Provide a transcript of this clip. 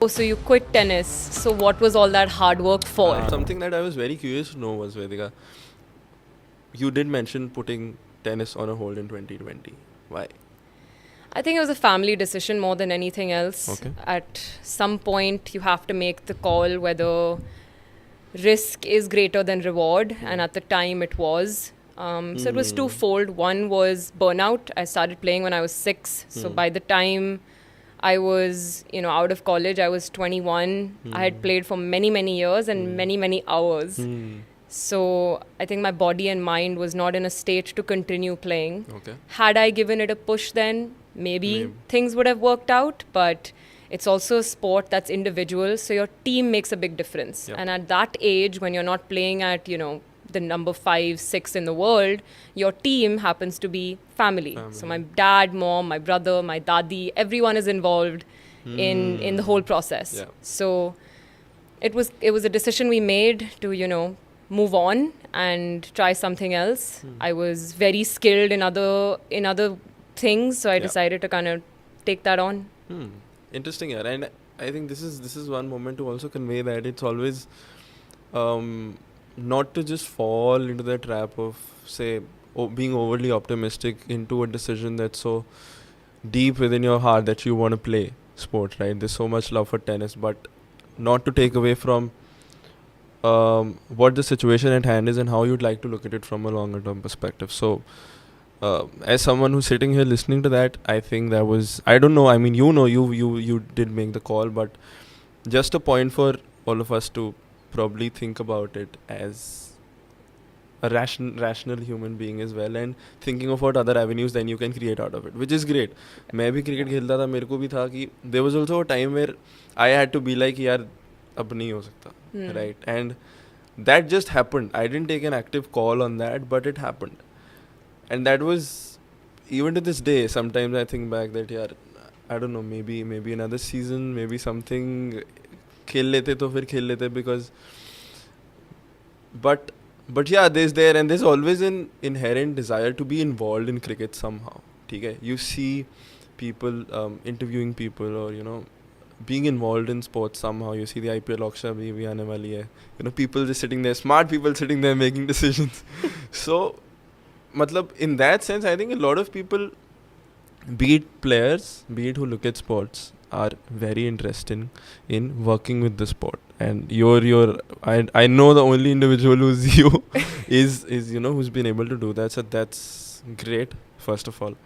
Oh, so you quit tennis. So what was all that hard work for? Something that I was very curious to know was, Vedika, you did mention putting tennis on a hold in 2020. Why? I think it was a family decision more than anything else. Okay. At some point, you have to make the call whether risk is greater than reward, and at the time it was. So it was twofold. One was burnout. I started playing when I was 6. So by the time I was, out of college, I was 21. I had played for many, many years and many, many hours. So I think my body and mind was not in a state to continue playing. Okay. Had I given it a push then, maybe things would have worked out, but it's also a sport that's individual, so your team makes a big difference. Yep. And at that age, when you're not playing at, the number 5, 6 in the world, your team happens to be family. So my dad, mom, my brother, my dadi, everyone is involved in the whole process. Yeah. So it was a decision we made to, move on and try something else. I was very skilled in other things, so I decided to kind of take that on. Interesting, yeah. And I think this is one moment to also convey that it's always not to just fall into the trap of, say, being overly optimistic into a decision that's so deep within your heart that you want to play sport, right? There's so much love for tennis, but not to take away from what the situation at hand is and how you'd like to look at it from a longer term perspective. So as someone who's sitting here listening to that, I think that was, I don't know, I mean, you did make the call, but just a point for all of us to probably think about it as a rational human being as well, and thinking of what other avenues then you can create out of it, which is great. मैं भी cricket खेलता था, मेरे को भी था कि there was also a time where I had to be like, यार अब नहीं हो सकता, right? And that just happened. I didn't take an active call on that, but it happened. And that was, even to this day, sometimes I think back that, yaar, I don't know, maybe another season, maybe something, खेल लेते तो फिर खेल लेते, because, but yeah, there's always an inherent desire to be involved in cricket somehow. ठीक है? You see people interviewing people, or being involved in sports somehow. You see the IPL auction भी आने वाली है. People just sitting there, smart people sitting there making decisions. So matlab, in that sense, I think a lot of people, be it players, be it who look at sports, are very interested in working with the sport. And I know the only individual who's you is who's been able to do that. So that's great, first of all.